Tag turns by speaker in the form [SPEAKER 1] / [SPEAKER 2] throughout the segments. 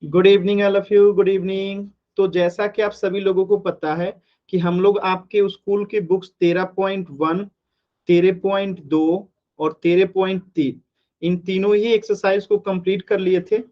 [SPEAKER 1] Good evening all of you, good evening. तो जैसा कि आप सभी लोगों को पता है कि हम लोग आपके स्कूल के बुक्स 13.1, 13.2 और 13.3 इन तीनों ही एक्सरसाइज को कंप्लीट कर लिए थे।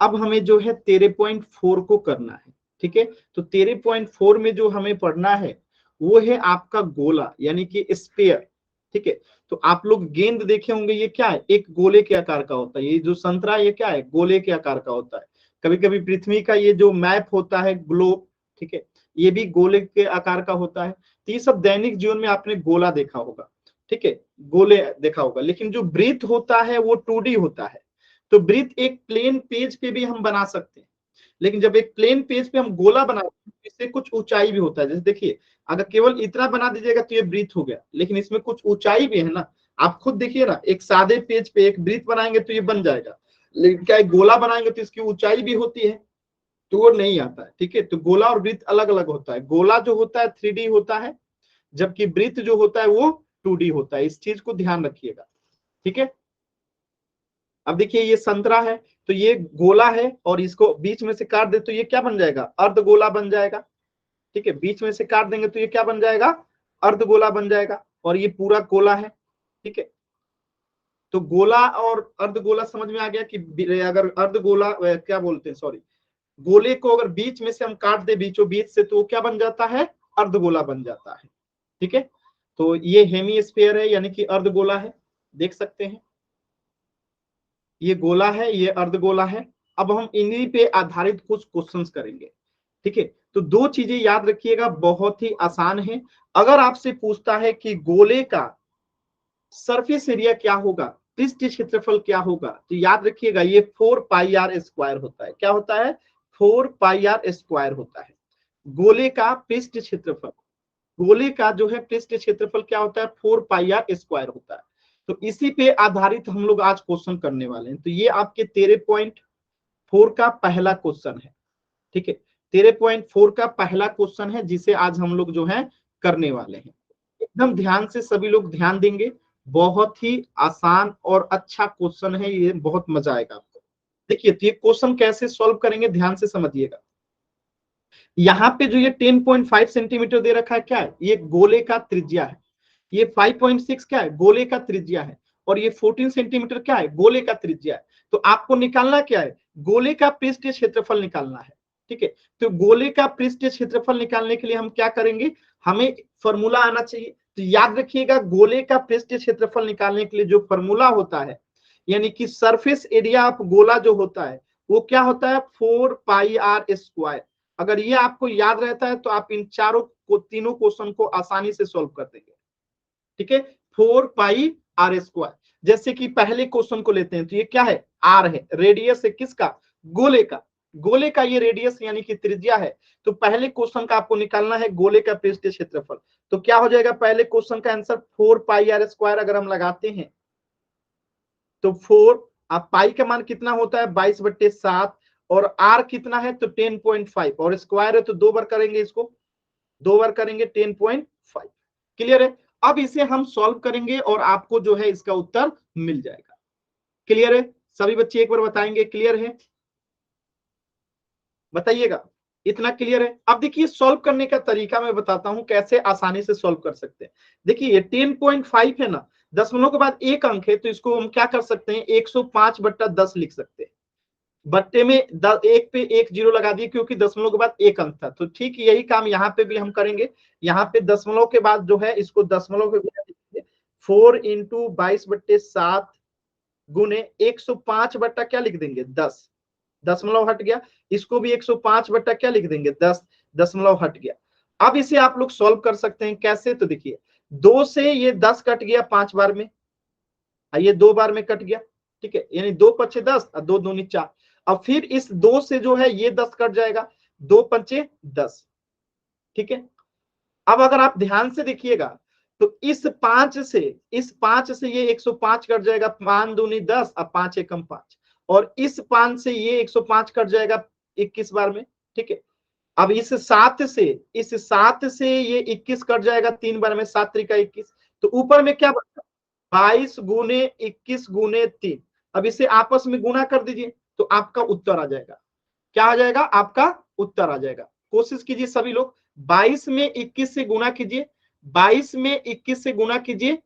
[SPEAKER 1] अब हमें जो है 13.4 को करना है। ठीक है, तो 13.4 में जो हमें पढ़ना है वो है आपका गोला यानी कि स्फीयर। ठीक है, तो आप लोग गेंद देखे होंगे, ये क्या है? एक गोले के आकार का होता है। ये जो संतरा, ये क्या है? गोले के आकार का होता है। कभी कभी पृथ्वी का ये जो मैप होता है, ग्लोब, ठीक है, ये भी गोले के आकार का होता है। तो ये सब दैनिक जीवन में आपने गोला देखा होगा। ठीक है, गोले देखा होगा। लेकिन जो वृत्त होता है वो 2D होता है। तो वृत्त एक प्लेन पेज पे भी हम बना सकते हैं, लेकिन जब एक प्लेन पेज पे हम गोला बनाते हैं इससे कुछ ऊंचाई भी होता है। जैसे देखिए, अगर केवल इतना बना दीजिएगा तो ये वृत्त हो गया, लेकिन इसमें कुछ ऊंचाई भी है ना। आप खुद देखिए ना, एक सादे पेज पे एक वृत्त बनाएंगे तो ये बन जाएगा, लेकिन क्या एक गोला बनाएंगे तो इसकी ऊंचाई भी होती है, तो वो नहीं आता है। ठीक है, तो गोला और वृत्त अलग अलग होता है। गोला जो होता है 3D होता है, जबकि वृत्त जो होता है वो 2D होता है। इस चीज को ध्यान रखिएगा। ठीक है, अब देखिए ये संतरा है, तो ये गोला है और इसको बीच में से काट दे तो ये क्या बन जाएगा? अर्धगोला बन जाएगा। ठीक है, बीच में से काट देंगे तो ये क्या बन जाएगा? अर्धगोला बन जाएगा। और ये पूरा गोला है। ठीक है, तो गोला और अर्धगोला समझ में आ गया कि अगर अर्धगोला क्या बोलते हैं, सॉरी, गोले को अगर बीच में से हम काट दे, बीचों बीच से, तो वो क्या बन जाता है? अर्धगोला बन जाता है। ठीक है, तो ये हेमीस्फीयर है यानी कि अर्धगोला है, देख सकते हैं। ये गोला है, ये अर्धगोला है। अब हम इन्हीं पे आधारित कुछ क्वेश्चंस करेंगे। ठीक है, तो दो चीजें याद रखिएगा, बहुत ही आसान है। अगर आपसे पूछता है कि गोले का सरफेस एरिया क्या होगा, पृष्ठ क्षेत्रफल क्या होगा, तो याद रखिएगा ये 4πr² होता है। क्या होता है? 4πr² होता है गोले का पृष्ठ क्षेत्रफल। गोले का जो है पृष्ठ क्षेत्रफल क्या होता है? 4πr² होता है। तो इसी पे आधारित हम लोग आज क्वेश्चन करने वाले हैं। तो ये आपके 13.4 का पहला क्वेश्चन है। ठीक है, 13.4 का पहला क्वेश्चन है जिसे आज हम लोग जो है करने वाले हैं। एकदम ध्यान से सभी लोग ध्यान देंगे। बहुत ही आसान और अच्छा क्वेश्चन है ये, बहुत मजा आएगा आपको। देखिए, तो ये क्वेश्चन कैसे सॉल्व करेंगे, ध्यान से समझिएगा। यहाँ पे जो ये 10.5 सेंटीमीटर दे रखा है, क्या है? ये गोले का त्रिज्या है। ये 5.6 क्या है? गोले का त्रिज्या है। और ये 14 सेंटीमीटर क्या है? गोले का त्रिज्या है। तो आपको निकालना क्या है? गोले का पृष्ठीय क्षेत्रफल निकालना है। ठीक है, तो गोले का पृष्ठीय क्षेत्रफल निकालने के लिए हम क्या करेंगे? हमें फॉर्मूला आना चाहिए। तो याद रखिएगा, गोले का पृष्ठीय क्षेत्रफल निकालने के लिए जो फॉर्मूला होता है, यानी कि सरफेस एरिया ऑफ गोला जो होता है वो क्या होता है? 4πr²। अगर ये आपको याद रहता है तो आप इन तीनों क्वेश्चन को आसानी से सॉल्व कर देंगे। ठीक है, 4πr²। जैसे कि पहले क्वेश्चन को लेते हैं, तो ये क्या है? आर है, रेडियस है किसका? गोले का। गोले का ये रेडियस यानी कि त्रिज्या है। तो पहले क्वेश्चन का आपको निकालना है गोले का पृष्ठीय क्षेत्रफल। तो क्या हो जाएगा पहले क्वेश्चन का आंसर? 4πr² अगर हम लगाते हैं तो 4, अब पाई का मान कितना होता है? 22/7। और आर कितना है? तो 10.5। और स्क्वायर है तो दो बार करेंगे, इसको दो बार करेंगे, 10.5। क्लियर है? अब इसे हम सॉल्व करेंगे और आपको जो है इसका उत्तर मिल जाएगा। क्लियर है? सभी बच्चे एक बार बताएंगे क्लियर है? बताइएगा, इतना क्लियर है? अब देखिए सॉल्व करने का तरीका मैं बताता हूं कैसे आसानी से सॉल्व कर सकते हैं। देखिए ये 10.5 है ना, दशमलव के बाद एक अंक है, तो इसको हम क्या कर सकते हैं? 105/10 लिख सकते हैं। बट्टे में एक पे एक जीरो लगा दिए क्योंकि दशमलव के बाद एक अंक था। तो ठीक यही काम यहाँ पे भी हम करेंगे। यहाँ पे दशमलव के बाद जो है इसको दशमलव के गुणा लिखेंगे। 4 × 22/7 गुने 105 बट्टा क्या लिख देंगे? 10। दशमलव हट गया। इसको भी 105 बट्टा क्या लिख देंगे? 10। दशमलव हट गया। अब इसे आप लोग सॉल्व कर सकते हैं कैसे? तो देखिए, 2 से ये 10 कट गया 5 बार में, ये 2 बार में कट गया। ठीक है, यानी 2×5 = 10 और 2×2 = 4। अब फिर इस 2 से जो है ये 10 कट जाएगा, 2×5 = 10। ठीक है, अब अगर आप ध्यान से देखिएगा तो इस 5 से ये 105 कट जाएगा, 5×2 = 10 और 5×1 = 5। और इस 5 से ये 105 कट जाएगा 21 बार में। ठीक है, अब इस 7 से ये 21 कट जाएगा 3 बार में, 7×3 = 21। तो ऊपर में क्या बचा? 22 × 21 × 3। अब इसे आपस में गुणा कर दीजिए तो आपका उत्तर आ जाएगा। क्या आ जाएगा, आपका उत्तर आ जाएगा। कोशिश कीजिए सभी लोग, 22 में 21 से गुना कीजिए, 22 में 21 से गुना कीजिए,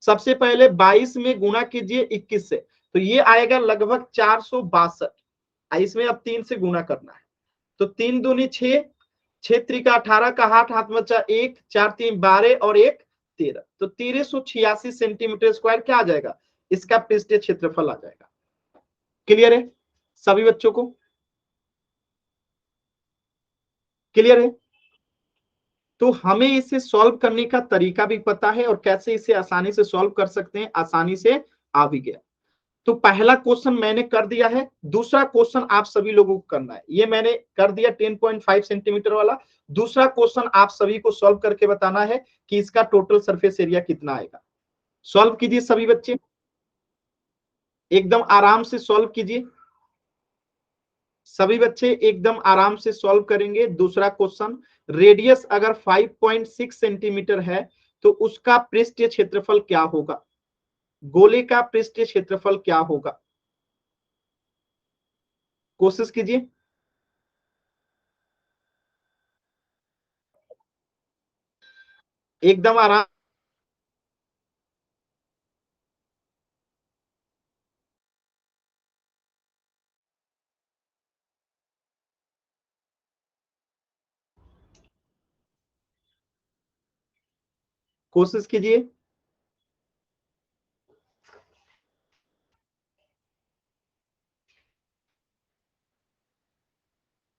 [SPEAKER 1] सबसे पहले 22 में गुना कीजिए 21 से, तो ये आएगा लगभग 462। इसमें अब 3 से गुना करना है, तो 3 दूनी 6, 6 त्रिका 18 का हाथ बचा 1, 4 3 12 और 1 13, तो 1386 सेंटीमीटर स्क्वायर क्या आ जाएगा, इसका पृष्ठीय क्षेत्रफल आ जाएगा। क्लियर है सभी बच्चों को, क्लियर है? तो हमें इसे सॉल्व करने का तरीका भी पता है और कैसे इसे आसानी से सॉल्व कर सकते हैं, आसानी से आ भी गया। तो पहला क्वेश्चन मैंने कर दिया है, दूसरा क्वेश्चन आप सभी लोगों को करना है, ये मैंने कर दिया 10.5 सेंटीमीटर वाला। दूसरा क्वेश्चन आप सभी को सॉल्व करके बताना है कि इसका टोटल सरफेस एरिया कितना आएगा। सॉल्व कीजिए सभी बच्चे, एकदम आराम से सॉल्व कीजिए, सभी बच्चे एकदम आराम से सॉल्व करेंगे। दूसरा क्वेश्चन, रेडियस अगर 5.6 सेंटीमीटर है तो उसका पृष्ठीय क्षेत्रफल क्या होगा, गोले का पृष्ठीय क्षेत्रफल क्या होगा, कोशिश कीजिए। एकदम आराम, कोशिश कीजिए।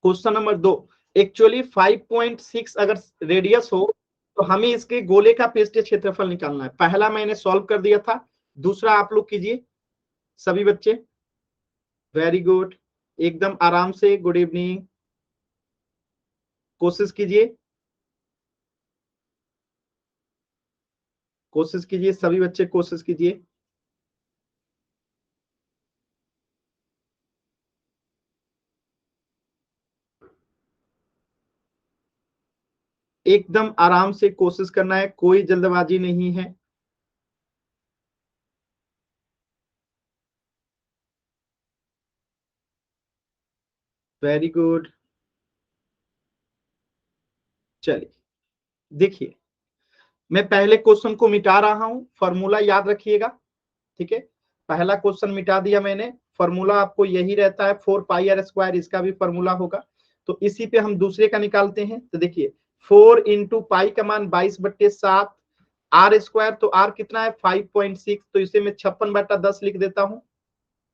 [SPEAKER 1] क्वेश्चन नंबर 2, एक्चुअली 5.6 अगर रेडियस हो तो हमें इसके गोले का पृष्ठीय क्षेत्रफल निकालना है। पहला मैंने सॉल्व कर दिया था, दूसरा आप लोग कीजिए सभी बच्चे। वेरी गुड, एकदम आराम से, गुड इवनिंग, कोशिश कीजिए, कोशिश कीजिए सभी बच्चे, कोशिश कीजिए। एकदम आराम से कोशिश करना है, कोई जल्दबाजी नहीं है। वेरी गुड, चलिए देखिए, मैं पहले क्वेश्चन को मिटा रहा हूं, फॉर्मूला याद रखिएगा, ठीक है। पहला क्वेश्चन मिटा दिया मैंने, फॉर्मूला आपको यही रहता है 4πr², इसका भी फॉर्मूला होगा। तो इसी पे हम दूसरे का निकालते हैं। तो देखिए 4 इंटू पाई का मान 22/7, आर स्क्वायर, तो आर कितना है 5.6, तो इसे मैं 56/10 लिख देता हूँ,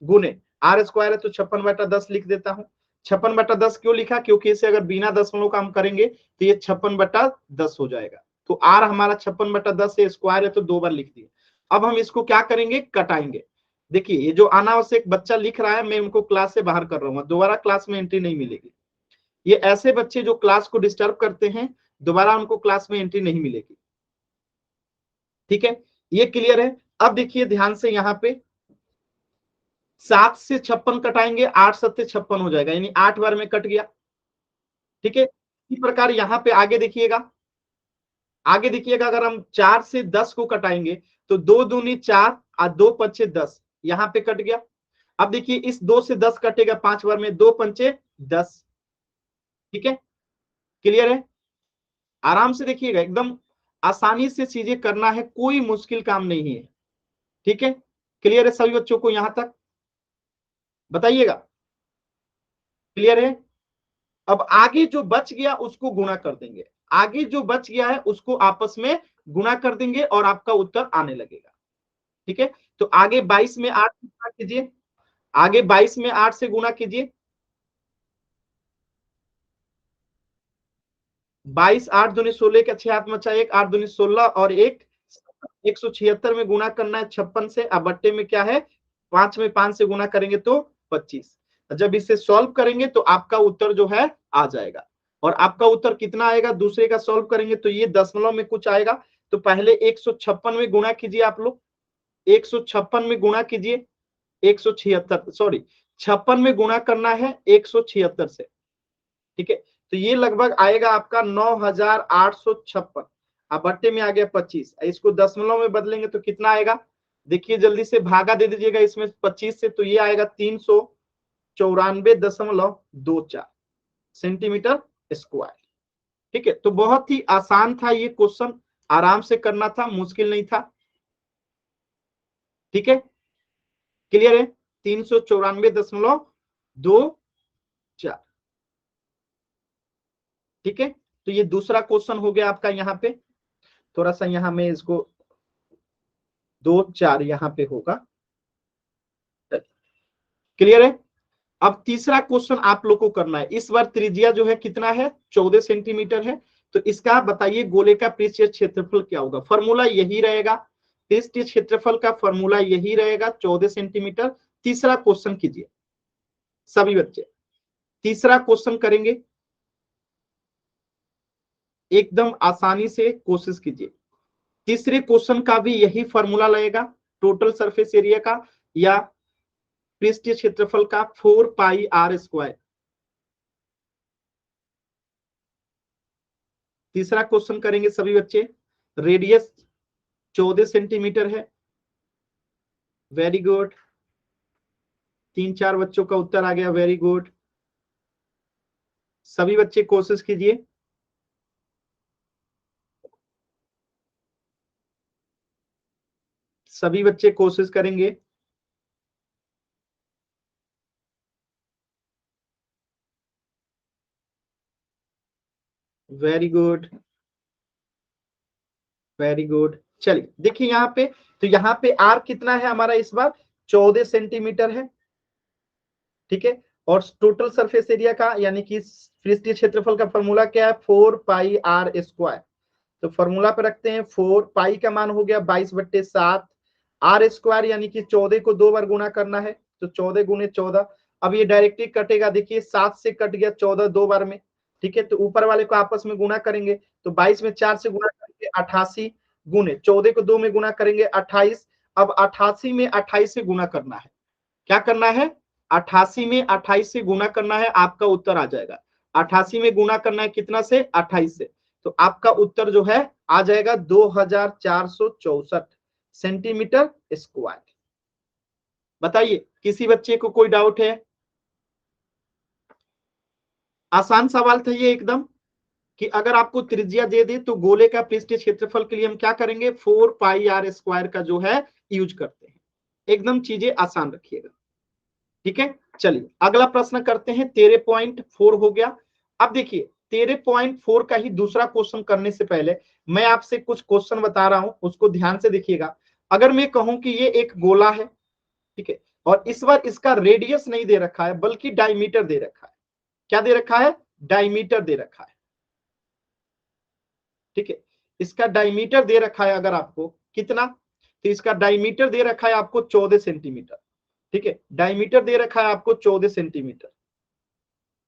[SPEAKER 1] गुने आर स्क्वायर है तो 56/10 लिख देता हूँ। 56/10 क्यों लिखा, क्योंकि इसे अगर बिना दशमलव का हम करेंगे तो ये 56/10 हो जाएगा। तो आर हमारा 56/10 से स्क्वायर है तो 2 बार लिख दिए। अब हम इसको क्या करेंगे, कटाएंगे। देखिए ये जो अनावश्यक बच्चा लिख रहा है, मैं उनको क्लास से बाहर कर रहा हूँ, दोबारा क्लास में एंट्री नहीं मिलेगी। ये ऐसे बच्चे जो क्लास को डिस्टर्ब करते हैं, दोबारा उनको क्लास में एंट्री नहीं मिलेगी, ठीक है। ये क्लियर है? अब देखिए ध्यान से, यहाँ पे 7 से 56 कटाएंगे, 8 7 56 हो जाएगा, यानी 8 बार में कट गया, ठीक है। इसी प्रकार यहाँ पे आगे देखिएगा, आगे देखिएगा, अगर हम 4 से 10 को कटाएंगे तो 2 दूनी 4 और 2 पंचे 10, यहाँ पे कट गया। अब देखिए इस 2 से 10 कटेगा 5 बार में, 2 पंचे 10, ठीक है। क्लियर है? आराम से देखिएगा, एकदम आसानी से चीजें करना है, कोई मुश्किल काम नहीं है, ठीक है। क्लियर है सभी बच्चों को यहां तक, बताइएगा क्लियर है? अब आगे जो बच गया उसको गुणा कर देंगे, आगे जो बच गया है उसको आपस में गुणा कर देंगे और आपका उत्तर आने लगेगा, ठीक है। तो आगे 22 में 8 से गुणा कीजिए, आगे 22 में 8 से गुणा कीजिए, 22, 8 दूनी 16 के 6 हाथ मचा 1, 8 दूनी 16 और 1 176 में गुणा करना है 56 से, अब बट्टे में क्या है 5 में 5 से गुणा करेंगे तो 25। जब इसे सॉल्व करेंगे तो आपका उत्तर जो है आ जाएगा। और आपका उत्तर कितना आएगा, दूसरे का सॉल्व करेंगे तो ये दशमलव में कुछ आएगा। तो पहले 156 में गुणा कीजिए आप लोग, 156 में गुणा कीजिए, 176, सॉरी 56 में गुणा करना है 176 से, ठीक है। तो ये लगभग आएगा आपका 9856, अब बट्टे में आ गया 25, इसको दशमलव में बदलेंगे तो कितना आएगा, देखिए जल्दी से भागा दे दीजिएगा इसमें 25 से, तो ये आएगा 300, 394.24 सेंटीमीटर स्क्वायर। ठीक है, तो बहुत ही आसान था ये क्वेश्चन, आराम से करना था, मुश्किल नहीं था। ठीक है, क्लियर है? 394.24। ठीक है, तो ये दूसरा क्वेश्चन हो गया आपका। यहाँ पे थोड़ा सा यहाँ में इसको 2 4 यहाँ पे होगा। क्लियर है? अब तीसरा क्वेश्चन आप लोग को करना है। इस बार त्रिज्या जो है कितना है, 14 सेंटीमीटर है। तो इसका बताइए गोले का पृष्ठीय क्षेत्रफल क्या होगा। फॉर्मूला यही रहेगा, पृष्ठीय क्षेत्रफल का फॉर्मूला यही रहेगा, 14 सेंटीमीटर। तीसरा क्वेश्चन कीजिए सभी बच्चे, तीसरा क्वेश्चन करेंगे, एकदम आसानी से कोशिश कीजिए। तीसरे क्वेश्चन का भी यही फॉर्मूला लगेगा, टोटल सरफेस एरिया का या पृष्ठीय क्षेत्रफल का 4πr²। तीसरा क्वेश्चन करेंगे सभी बच्चे, रेडियस 14 सेंटीमीटर है। वेरी गुड, 3 4 बच्चों का उत्तर आ गया, वेरी गुड। सभी बच्चे कोशिश कीजिए। सभी बच्चे कोशिश करेंगे। Very good, very good. चलिए देखिए यहाँ पे, तो यहाँ पे आर कितना है हमारा इस बार, 14 सेंटीमीटर है। ठीक है, और टोटल सरफेस एरिया का यानी कि पृष्ठीय क्षेत्रफल का फॉर्मूला क्या है, 4πr²। तो फॉर्मूला पे रखते हैं, 4 पाई का मान हो गया 22/7, r² यानी कि 14 को 2 बार गुणा करना है, तो 14 गुणे 14। अब ये डायरेक्टली कटेगा, देखिए 7 से कट गया 14 2 बार में। ठीक है, तो ऊपर वाले को आपस में गुणा करेंगे, तो 22 में 4 से गुणा करेंगे 88, गुणे 14 को 2 में गुणा करेंगे 28। अब 88 में 28 से गुणा करना है, क्या करना है, 88 में 28 से गुणा करना है, आपका उत्तर आ जाएगा। 88 में गुणा करना है कितना से, 28 से, तो आपका उत्तर जो है आ जाएगा 2464 सेंटीमीटर स्क्वायर। बताइए किसी बच्चे को कोई डाउट है? आसान सवाल था ये एकदम, कि अगर आपको त्रिज्या दे दे तो गोले का पृष्ठीय क्षेत्रफल के लिए हम क्या करेंगे, 4πr² का जो है यूज करते हैं। एकदम चीजें आसान रखिएगा। ठीक है, चलिए अगला प्रश्न करते हैं। 13.4 हो गया। अब देखिए 13.4 का ही दूसरा क्वेश्चन करने से पहले मैं आपसे कुछ क्वेश्चन बता रहा हूं, उसको ध्यान से देखिएगा। अगर मैं कहूं कि ये एक गोला है, ठीक है, और इस बार इसका रेडियस नहीं दे रखा है बल्कि डायमीटर दे रखा है। क्या दे रखा है, डायमीटर दे रखा है। ठीक है, इसका डायमीटर दे रखा है अगर आपको कितना, तो इसका डायमीटर दे रखा है आपको 14 सेंटीमीटर। ठीक है, डायमीटर दे रखा है आपको 14 सेंटीमीटर,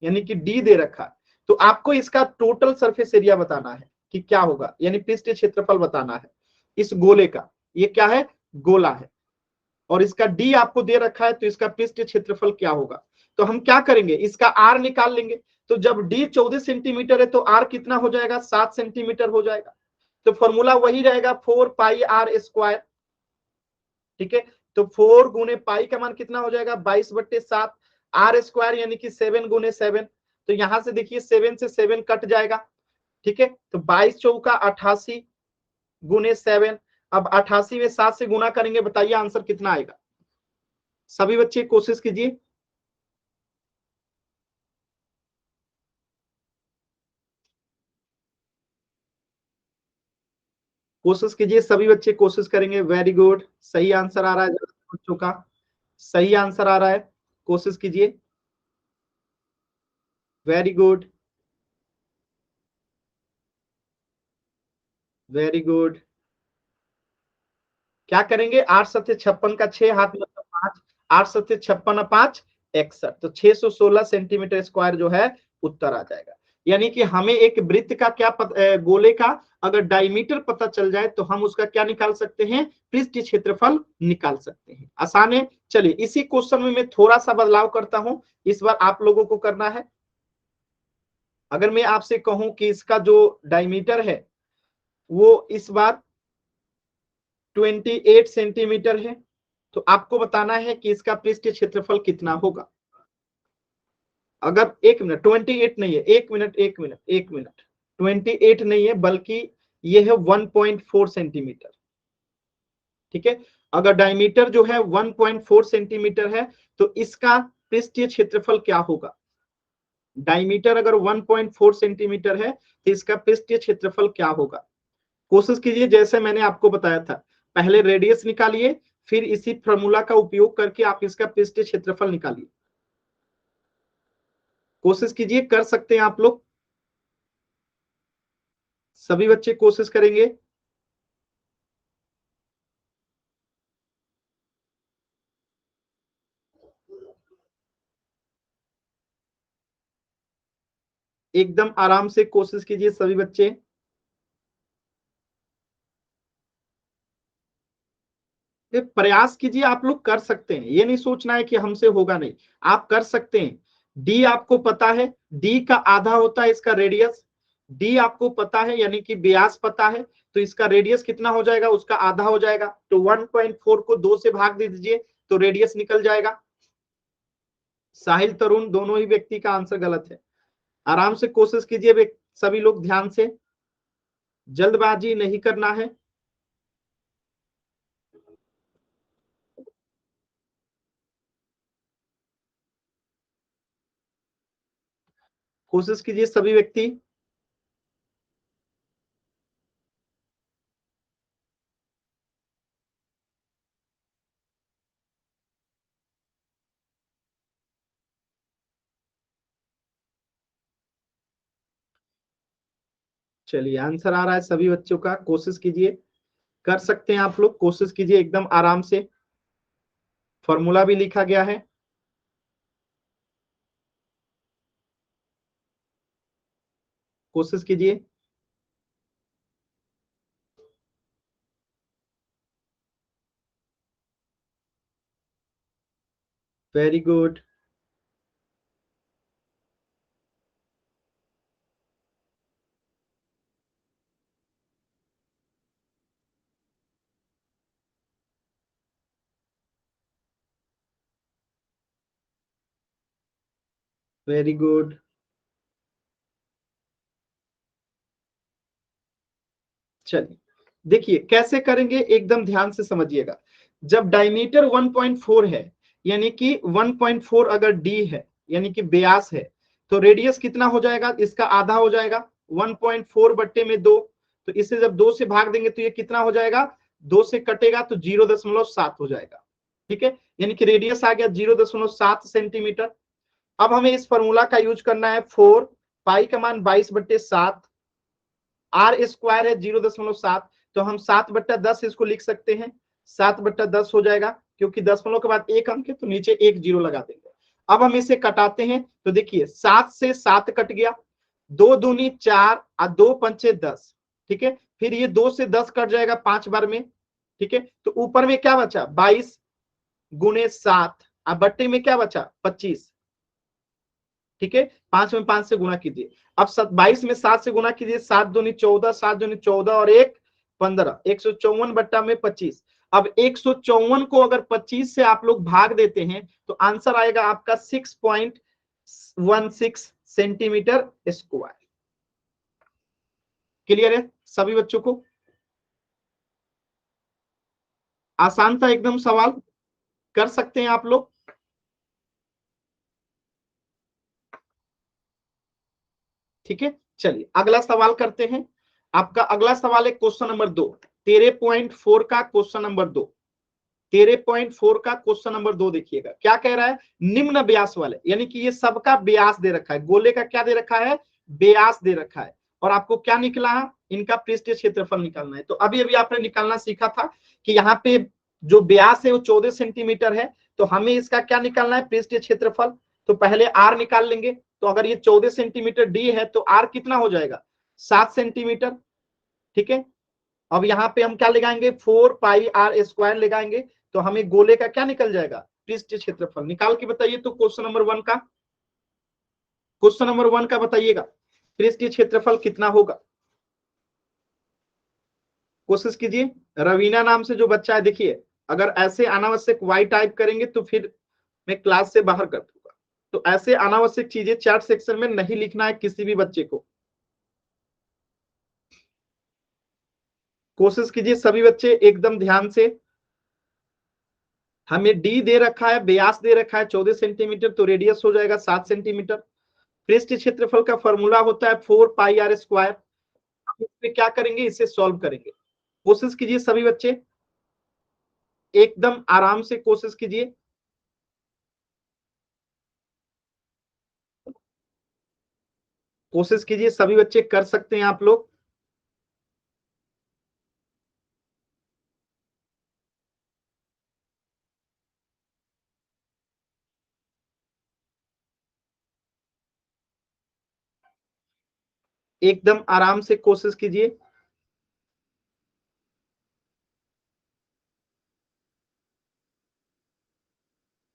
[SPEAKER 1] यानी कि डी दे रखा है। तो आपको इसका टोटल सरफेस एरिया बताना है कि क्या होगा, यानी पृष्ठीय क्षेत्रफल बताना है इस गोले का। ये क्या है, गोला है, और इसका डी आपको दे रखा है, तो इसका पृष्ठीय क्षेत्रफल क्या होगा। तो हम क्या करेंगे, इसका आर निकाल लेंगे। तो जब डी 14 सेंटीमीटर है तो आर कितना हो जाएगा, 7 सेंटीमीटर हो जाएगा। तो फॉर्मूला वही रहेगा, 4πr²। ठीक है, तो 4 गुने पाई का मान कितना हो जाएगा, 22/7, r² यानी कि 7 गुने 7। तो यहां से देखिए 7 से 7 कट जाएगा। ठीक है, तो 22 चौका 88 गुने 7। अब 88 में 7 से गुना करेंगे, बताइए आंसर कितना आएगा। सभी बच्चे कोशिश कीजिए, कोशिश कीजिए, सभी बच्चे कोशिश करेंगे। वेरी गुड, सही आंसर आ रहा है बच्चों का, सही आंसर आ रहा है, कोशिश कीजिए। Very good, very good. क्या करेंगे, 8 सत्ते 56 का 6 हाथ मतलब 5, 8 सत्ते 56 5 61, तो 616 सेंटीमीटर स्क्वायर जो है उत्तर आ जाएगा। यानी कि हमें एक वृत्त का क्या गोले का अगर डायमीटर पता चल जाए तो हम उसका क्या निकाल सकते हैं, पृष्ठीय क्षेत्रफल निकाल सकते हैं। आसान है। चलिए इसी क्वेश्चन में मैं थोड़ा सा बदलाव करता हूं, इस बार आप लोगों को करना है। अगर मैं आपसे कहूं कि इसका जो डायमीटर है वो इस बार 28 सेंटीमीटर है, तो आपको बताना है कि इसका पृष्ठीय क्षेत्रफल कितना होगा। अगर 1 मिनट 28 नहीं है, 1 मिनट 28 नहीं है, बल्कि ये है 1.4 सेंटीमीटर। ठीक है, अगर डायमीटर जो है 1.4 सेंटीमीटर है तो इसका पृष्ठीय क्षेत्रफल क्या होगा? डायमीटर अगर 1.4 सेंटीमीटर है तो इसका पृष्ठीय क्षेत्रफल क्या होगा? कोशिश कीजिए, जैसे मैंने आपको बताया था, पहले रेडियस निकालिए, फिर इसी फॉर्मूला का उपयोग करके आप इसका पृष्ठीय क्षेत्रफल निकालिए। कोशिश कीजिए, कर सकते हैं आप लोग, सभी बच्चे कोशिश करेंगे। एकदम आराम से कोशिश कीजिए सभी बच्चे। प्रयास कीजिए, आप लोग कर सकते हैं, ये नहीं सोचना है कि हमसे होगा नहीं, आप कर सकते हैं। डी आपको पता है, डी का आधा होता है इसका रेडियस, डी आपको पता है यानी कि व्यास पता है, तो इसका रेडियस कितना हो जाएगा? उसका आधा हो जाएगा। तो 1.4 को 2 से भाग दे दीजिए तो रेडियस निकल जाएगा। साहिल तरुण दोनों ही व्यक्ति का आंसर गलत है। आराम से कोशिश कीजिए सभी लोग, ध्यान से, जल्दबाजी नहीं करना है। कोशिश कीजिए सभी व्यक्ति। चलिए, आंसर आ रहा है सभी बच्चों का, कोशिश कीजिए, कर सकते हैं आप लोग, कोशिश कीजिए एकदम आराम से। फॉर्मूला भी लिखा गया है, कोशिश कीजिए। Very good. Very good. चलिए, देखिए कैसे करेंगे, एकदम ध्यान से समझिएगा। जब डायमीटर 1.4 है, यानी कि 1.4 अगर डी है यानी कि व्यास है, तो रेडियस कितना हो जाएगा? इसका आधा हो जाएगा, 1.4 बट्टे में 2। तो इसे जब 2 से भाग देंगे तो ये कितना हो जाएगा? 2 से कटेगा तो 0.7 हो जाएगा। ठीक है, यानी कि रेडियस आ गया 0.7 सेंटीमीटर। अब हमें इस फॉर्मूला का यूज करना है, 4 पाई का मान 22/7, आर स्क्वायर है 0.7, तो हम 7/10 इसको लिख सकते हैं। 7/10 हो जाएगा, क्योंकि दशमलव के बाद एक अंक है तो नीचे एक जीरो लगा देंगे। अब हम इसे कटाते हैं तो देखिए 7 से 7 कट गया, 2 दूनी 4 और 2 पंचे 10। ठीक है, फिर ये 2 से 10 कट जाएगा 5 बार में। ठीक है, तो ऊपर में क्या बचा? 22 गुणे 7 और बट्टे में क्या बचा? 25। ठीक है, 5 में 5 से गुणा कीजिए। अब 22 में 7 से गुणा कीजिए, 7 दूनी 14, 7 दूनी 14 और 1 15, 154 बट्टा में 25। अब 154 को अगर 25 से आप लोग भाग देते हैं तो आंसर आएगा आपका 6.16 सेंटीमीटर स्क्वायर। क्लियर है सभी बच्चों को? आसान था एकदम सवाल, कर सकते हैं आप लोग। ठीक है, चलिए अगला सवाल करते हैं। आपका अगला सवाल है क्वेश्चन नंबर 2, 13.4 का क्वेश्चन नंबर 2। 13.4 का क्वेश्चन नंबर 2 देखिएगा क्या कह रहा है। निम्न व्यास वाले, यानी कि ये सबका व्यास दे रखा है, गोले का क्या दे रखा है? व्यास दे रखा है। और आपको क्या निकला है? इनका पृष्ठीय क्षेत्रफल निकालना है। तो अभी अभी आपने निकालना सीखा था कि यहाँ पे जो व्यास है वो 14 सेंटीमीटर है, तो हमें इसका क्या निकालना है? पृष्ठीय क्षेत्रफल। तो पहले आर निकाल लेंगे, तो अगर ये 14 सेंटीमीटर डी है तो आर कितना हो जाएगा? 7 सेंटीमीटर। ठीक है, अब यहाँ पे हम क्या लगाएंगे? 4 पाई आर स्क्वायर लगाएंगे, तो हमें गोले का क्या निकल जाएगा? पृष्ठीय क्षेत्रफल। निकाल के बताइए तो क्वेश्चन नंबर 1 का, क्वेश्चन नंबर 1 का बताइएगा पृष्ठीय क्षेत्रफल कितना होगा? कोशिश कीजिए। रवीना नाम से जो बच्चा है, देखिए अगर ऐसे अनावश्यक वाई टाइप करेंगे तो फिर मैं क्लास से बाहर कर दूंगा। तो ऐसे अनावश्यक चीजें चैट सेक्शन में नहीं लिखना है किसी भी बच्चे को। कोशिश कीजिए सभी बच्चे एकदम ध्यान से। हमें डी दे रखा है, व्यास दे रखा है 14 सेंटीमीटर, तो रेडियस हो जाएगा 7 सेंटीमीटर। पृष्ठ क्षेत्रफल का फॉर्मूला होता है 4 पाई आर स्क्वायर। इसमें क्या करेंगे, इसे सॉल्व करेंगे। कोशिश कीजिए सभी बच्चे, एकदम आराम से कोशिश कीजिए। कोशिश कीजिए सभी बच्चे, कर सकते हैं आप लोग। एकदम आराम से कोशिश कीजिए।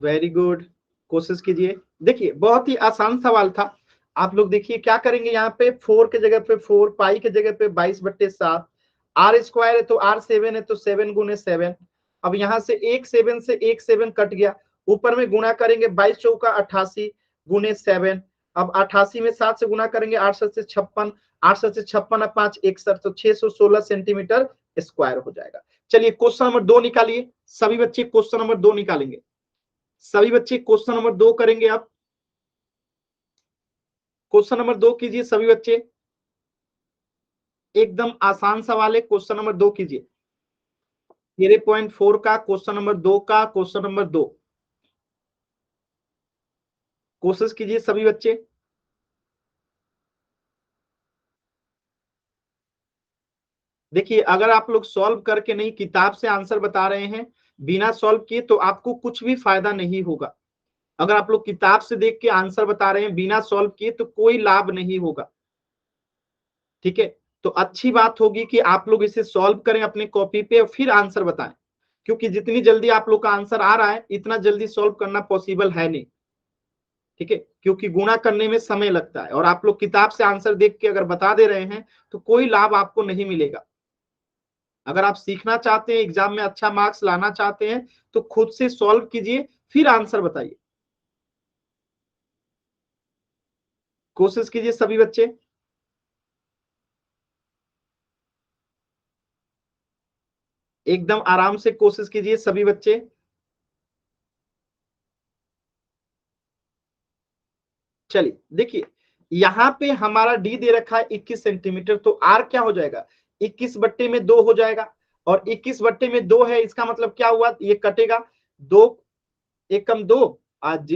[SPEAKER 1] वेरी गुड, कोशिश कीजिए। देखिए बहुत ही आसान सवाल था। आप लोग देखिए क्या करेंगे, यहाँ पे 4 के जगह पे 4, पाई के जगह पे 22/7, आर स्क्वायर है तो आर 7 है तो 7 गुने 7। अब यहाँ से एक 7 से एक 7 कट गया, ऊपर में गुणा करेंगे 22 चौका 88 गुने 7। अब 88 में 7 से गुणा करेंगे, 8 7 से 56, 8 7 से 56 और 5 61, तो 616 सेंटीमीटर स्क्वायर हो जाएगा। चलिए क्वेश्चन नंबर 2 निकालिए सभी बच्चे, क्वेश्चन नंबर 2 निकालेंगे सभी बच्चे। क्वेश्चन नंबर 2 करेंगे आप। क्वेश्चन नंबर 2 कीजिए सभी बच्चे, एकदम आसान सवाल है। क्वेश्चन नंबर 2 कीजिए, 13.4 का क्वेश्चन नंबर 2 का क्वेश्चन नंबर 2। कोशिश कीजिए सभी बच्चे। देखिए अगर आप लोग सॉल्व करके नहीं, किताब से आंसर बता रहे हैं बिना सॉल्व किए, तो आपको कुछ भी फायदा नहीं होगा। अगर आप लोग किताब से देख के आंसर बता रहे हैं बिना सॉल्व किए, तो कोई लाभ नहीं होगा। ठीक है, तो अच्छी बात होगी कि आप लोग इसे सॉल्व करें अपने कॉपी पे और फिर आंसर बताएं, क्योंकि जितनी जल्दी आप लोग का आंसर आ रहा है इतना जल्दी सॉल्व करना पॉसिबल है नहीं। ठीक है, क्योंकि गुणा करने में समय लगता है, और आप लोग किताब से आंसर देख के अगर बता दे रहे हैं तो कोई लाभ आपको नहीं मिलेगा। अगर आप सीखना चाहते हैं, एग्जाम में अच्छा मार्क्स लाना चाहते हैं, तो खुद से सॉल्व कीजिए फिर आंसर बताइए। कोशिश कीजिए सभी बच्चे। एकदम आराम से कोशिश कीजिए सभी बच्चे। चलिए देखिए, यहाँ पे हमारा डी दे रखा है 21 सेंटीमीटर, तो आर क्या हो जाएगा, 21/2 हो जाएगा। और 21/2 है, इसका मतलब क्या हुआ, ये कटेगा, 2 एक कम 2, आज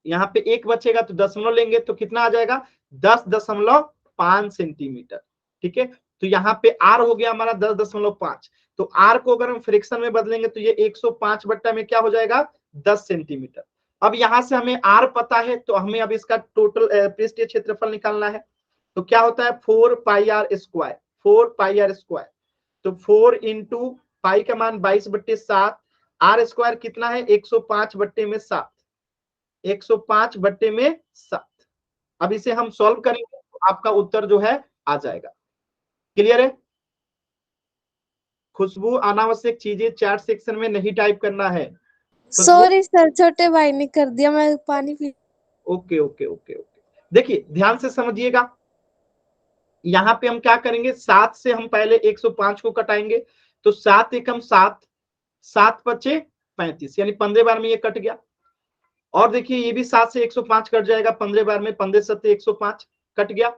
[SPEAKER 1] यहाँ पे एक बचेगा तो दशमलव लेंगे तो कितना आ जाएगा, 10.5 सेंटीमीटर। ठीक है, तो यहाँ पे आर हो गया हमारा 10.5। तो आर को अगर हम फ्रिक्शन में बदलेंगे तो ये 105 बट्टा में क्या हो जाएगा, 10 सेंटीमीटर। अब यहां से हमें आर पता है, तो हमें अब इसका टोटल पृष्ठीय क्षेत्रफल निकालना है। तो क्या होता है, 4 pi r square, 4 pi r square. तो 4 इंटू पाई का मान 22/7, आर स्क्वायर कितना है, 105/7, 105/7। अब इसे हम सॉल्व करेंगे तो आपका उत्तर जो है आ जाएगा। क्लियर है। खुशबू, अनावश्यक चीजें चैट सेक्शन में नहीं टाइप करना है। खुशबू,
[SPEAKER 2] सॉरी सर, छोटे भाई ने कर दिया, मैं पानी P.
[SPEAKER 1] Okay okay okay okay. देखिए ध्यान से समझिएगा, यहाँ पे हम क्या करेंगे, 7 से हम पहले 105 को कटाएंगे, तो 7 एकम 7, 7 पचे 35, यानी 15 बार में ये कट गया। और देखिए ये भी 7 से 105 कट जाएगा 15 बार में, 15 7 105 कट गया।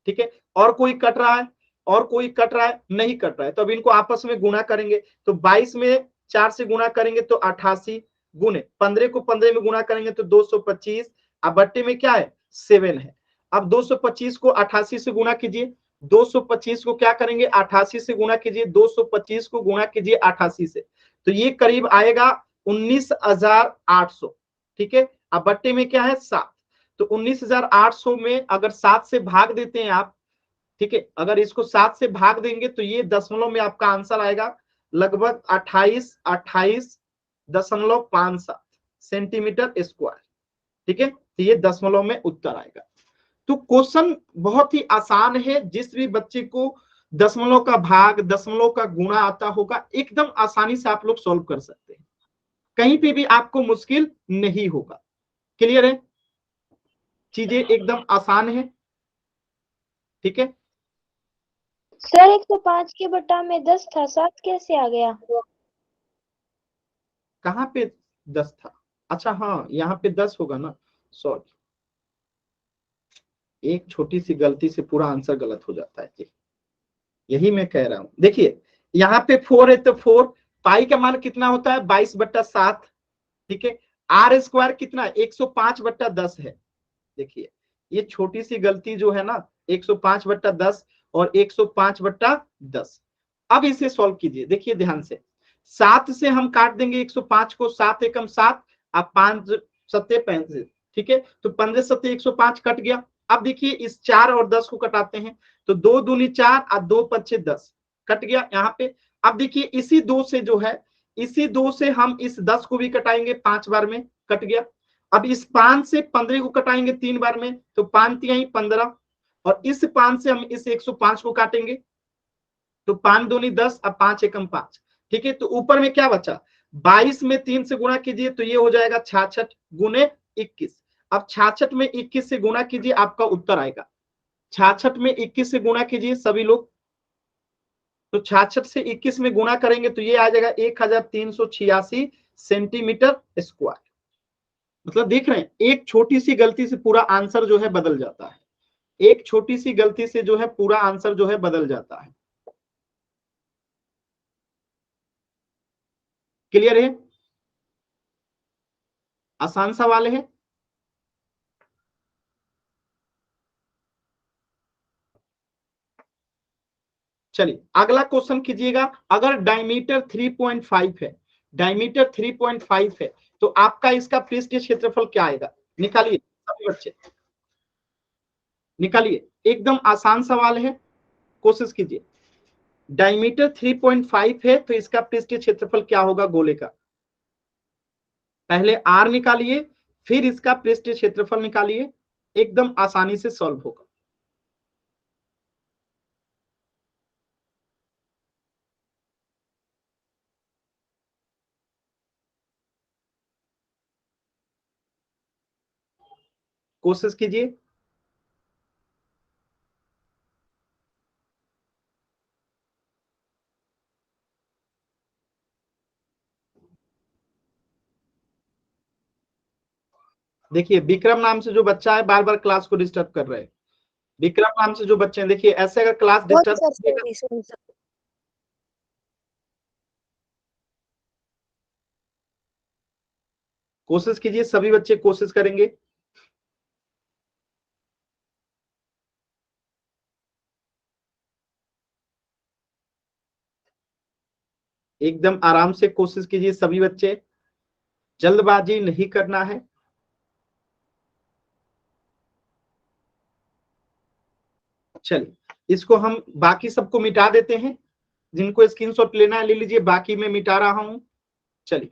[SPEAKER 1] ठीक है, और कोई कट रहा है, और कोई कट रहा है, नहीं कट रहा है, तो अब इनको आपस में गुणा करेंगे। तो 22 में 4 से गुणा करेंगे तो 88 गुने 15 को 15 में गुणा करेंगे तो 225। अब बट्टे में क्या है, 7 है। अब 225 को 88 से गुणा कीजिए, 225 को क्या करेंगे, 88 से गुणा कीजिए, 225 को गुणा कीजिए 88 से, तो ये करीब आएगा 19,800। ठीक है, अब बट्टे में क्या है, 7। तो 19,800 में अगर 7 से भाग देते हैं आप, ठीक है, अगर इसको 7 से भाग देंगे तो ये दशमलव में आपका आंसर आएगा लगभग 28.57 सेंटीमीटर स्क्वायर। ठीक है, तो ये दशमलव में उत्तर आएगा। तो क्वेश्चन बहुत ही आसान है, जिस भी बच्चे को दशमलव का भाग, दशमलव का गुणा आता होगा, एकदम आसानी से आप लोग सॉल्व कर सकते हैं, कहीं पे भी आपको मुश्किल नहीं होगा। क्लियर है। चीजें एकदम आसान है। ठीक है,
[SPEAKER 3] सर 105 के बटा में 10 था, 7 कैसे आ गया?
[SPEAKER 1] कहाँ पे 10 था? अच्छा हाँ, यहाँ पे 10 होगा ना, सॉरी, एक छोटी सी गलती से पूरा आंसर गलत हो जाता है जी। यही मैं कह रहा हूं। देखिए यहाँ पे 4 है तो 4, पाई का मान कितना होता है 22/7। ठीक है, आर स्क्वायर कितना 105/10 है। देखिए ये छोटी सी गलती जो है ना 105/10 और 105/10। अब इसे सॉल्व कीजिए, देखिए ध्यान से, 7 से हम काट देंगे 105 को, 7 एकम 7, अब 5 सत्ते 35। ठीक है, तो 15 सत्ते 105 कट गया। अब देखिए इस 4 और 10 को कटाते हैं, तो 2 दूनी 4 और 2 पच्चे 10 कट गया यहाँ पे। अब देखिए इसी 2 से जो है, इसी 2 से हम इस 10 को भी कटाएंगे, 5 बार में कट गया। अब इस 5 से 15 को कटाएंगे 3 बार में, तो 5 तिहाई 15, और इस 5 से हम इस 105 को काटेंगे, तो 5 दूनी 10 और 5 एकम 5। ठीक है, तो ऊपर में क्या बचा, 22 में 3 से गुणा कीजिए तो ये हो जाएगा 66 गुने 21। अब 66 में 21 से गुणा कीजिए, आपका उत्तर आएगा। 66 में 21 से गुणा कीजिए सभी लोग, तो 66 से 21 में गुणा करेंगे तो ये आ जाएगा 1386 सेंटीमीटर स्क्वायर। मतलब देख रहे हैं, एक छोटी सी गलती से पूरा आंसर जो है बदल जाता है। एक छोटी सी गलती से जो है पूरा आंसर जो है बदल जाता है। क्लियर है? आसान सवाल है। चलिए अगला क्वेश्चन कीजिएगा। अगर डायमीटर 3.5 है, डायमीटर 3.5 है, तो आपका इसका पृष्ठीय क्षेत्रफल क्या आएगा? निकालिए सभी बच्चे, निकालिए, एकदम आसान सवाल है, कोशिश कीजिए। डायमीटर 3.5 है तो इसका पृष्ठीय क्षेत्रफल क्या होगा गोले का? पहले आर निकालिए, फिर इसका पृष्ठीय क्षेत्रफल निकालिए, एकदम आसानी से सॉल्व होगा। कोशिश कीजिए। देखिए विक्रम नाम से जो बच्चा है बार बार क्लास को डिस्टर्ब कर रहे हैं। विक्रम नाम से जो बच्चे हैं, देखिए ऐसे अगर क्लास डिस्टर्ब कीजिएगा, कोशिश कीजिए, सभी बच्चे कोशिश करेंगे। एकदम आराम से कोशिश कीजिए सभी बच्चे, जल्दबाजी नहीं करना है। चलिए इसको हम बाकी सबको मिटा देते हैं, जिनको स्क्रीनशॉट लेना है ले लीजिए, बाकी मैं मिटा रहा हूं। चलिए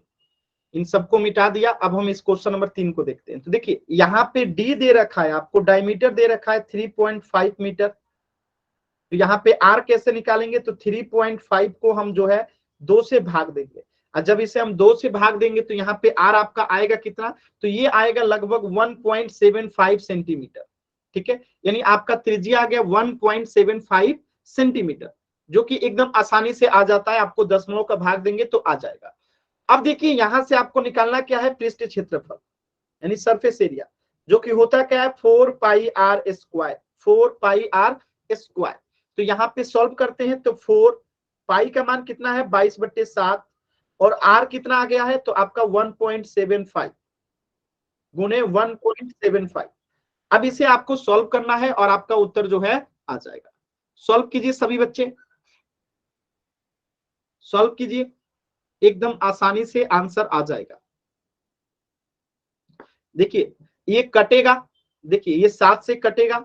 [SPEAKER 1] इन सबको मिटा दिया। अब हम इस क्वेश्चन नंबर 3 को देखते हैं। तो देखिए यहाँ पे डी दे रखा है, आपको डायमीटर दे रखा है 3.5 मीटर। तो यहाँ पे आर कैसे निकालेंगे, तो 3.5 को हम जो है 2 से भाग देंगे, और जब इसे हम 2 से भाग देंगे तो यहाँ पे आर आपका आएगा कितना, तो ये आएगा लगभग 1.75 सेंटीमीटर। ठीक है, यानी आपका त्रिज्या आ गया 1.75 सेंटीमीटर, जो कि एकदम आसानी से आ जाता है, आपको दशमलव का भाग देंगे तो आ जाएगा। अब देखिए यहां से आपको निकालना क्या है, पृष्ठ क्षेत्रफल यानी सरफेस एरिया, जो कि होता क्या है 4 πr स्क्वायर, 4 πr स्क्वायर। तो यहाँ पे सॉल्व करते हैं तो 4 पाई का मान कितना है 22/7, और आर कितना आ गया है, तो आपका 1.75 गुने 1.75। अब इसे आपको सॉल्व करना है और आपका उत्तर जो है आ जाएगा। सॉल्व कीजिए सभी बच्चे, सॉल्व कीजिए, एकदम आसानी से आंसर आ जाएगा। देखिए ये कटेगा, देखिए ये 7 से कटेगा।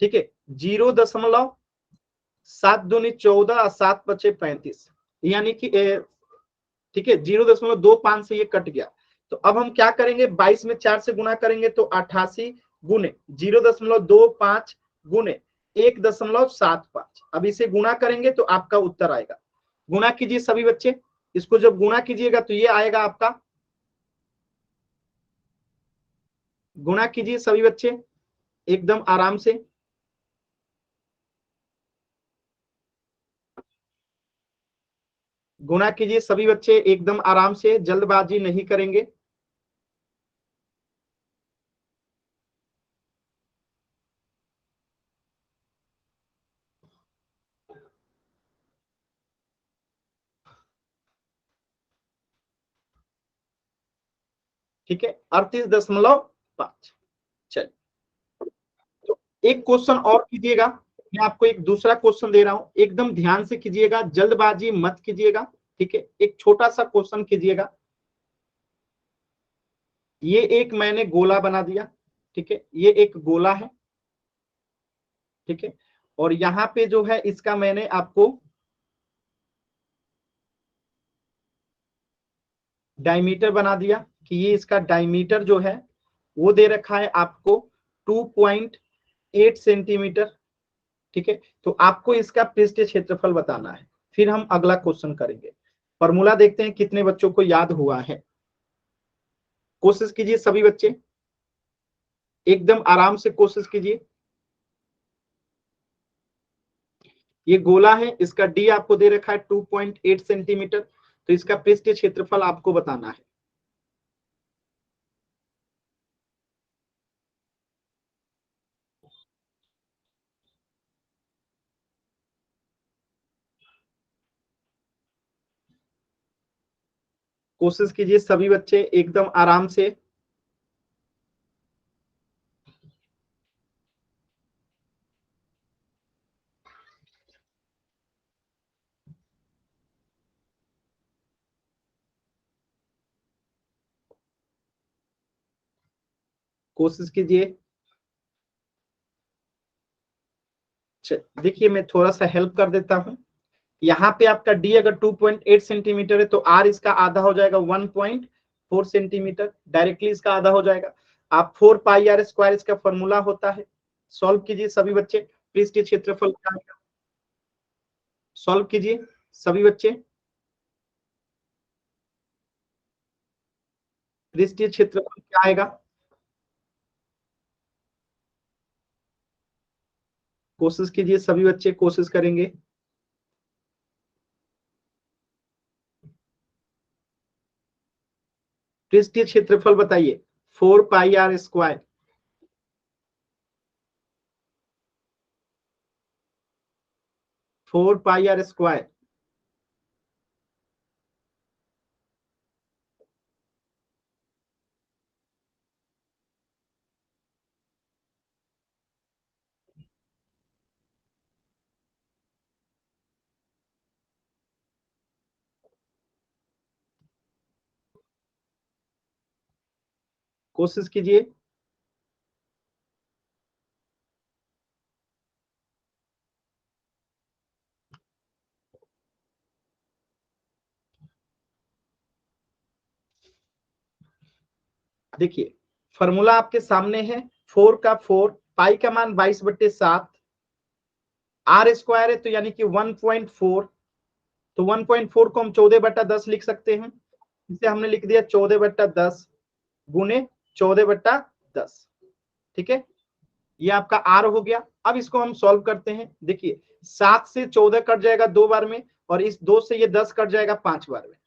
[SPEAKER 1] ठीक है, 0.7 दूनी 14 और 7 बचे 35, यानी कि ठीक है 0.25 से ये कट गया। तो अब हम क्या करेंगे, 22 में 4 से गुना करेंगे तो 88 गुने 0.25 गुने 1.75। अब इसे गुणा करेंगे तो आपका उत्तर आएगा। गुणा कीजिए सभी बच्चे, इसको जब गुणा कीजिएगा तो ये आएगा आपका गुणा कीजिए सभी बच्चे एकदम आराम से। गुणा कीजिए सभी बच्चे एकदम आराम से, जल्दबाजी नहीं करेंगे। ठीक है, 38.5। चलिए, तो एक क्वेश्चन और कीजिएगा। मैं आपको एक दूसरा क्वेश्चन दे रहा हूं, एकदम ध्यान से कीजिएगा, जल्दबाजी मत कीजिएगा। ठीक है, एक छोटा सा क्वेश्चन कीजिएगा। ये एक मैंने गोला बना दिया। ठीक है, ये एक गोला है। ठीक है, और यहां पे जो है इसका मैंने आपको डायमीटर बना दिया कि ये इसका डायमीटर जो है वो दे रखा है आपको 2.8 सेंटीमीटर। ठीक है, तो आपको इसका पृष्ठीय क्षेत्रफल बताना है। फिर हम अगला क्वेश्चन करेंगे। फॉर्मूला देखते हैं कितने बच्चों को याद हुआ है। कोशिश कीजिए सभी बच्चे, एकदम आराम से कोशिश कीजिए। ये गोला है, इसका डी आपको दे रखा है 2.8 सेंटीमीटर, तो इसका पृष्ठीय क्षेत्रफल आपको बताना है। कोशिश कीजिए सभी बच्चे एकदम आराम से। कोशिश कीजिए। देखिए मैं थोड़ा सा हेल्प कर देता हूं। यहाँ पे आपका डी अगर 2.8 सेंटीमीटर है तो आर इसका आधा हो जाएगा 1.4 सेंटीमीटर, डायरेक्टली इसका आधा हो जाएगा। आप 4 पाई आर स्क्वायर इसका फॉर्मूला होता है। सॉल्व कीजिए सभी बच्चे, पृष्ठीय क्षेत्रफल क्या आएगा, सॉल्व कीजिए सभी बच्चे। पृष्ठीय क्षेत्रफल क्या आएगा, कोशिश कीजिए सभी बच्चे, कोशिश करेंगे। पृष्ठीय क्षेत्रफल बताइए, 4 pi r square. Four pi r square. कोशिश कीजिए। देखिए फॉर्मूला आपके सामने है, 4 का 4, पाई का मान 22/7, आर स्क्वायर है तो यानी कि 1.4, तो 1.4 को हम 14/10 लिख सकते हैं। इसे हमने लिख दिया 14/10 गुने 14/10। ठीक है, ये आपका आर हो गया। अब इसको हम सॉल्व करते हैं। देखिए 7 से 14 कट जाएगा 2 बार में, और इस 2 से ये 10 कट जाएगा 5 बार में।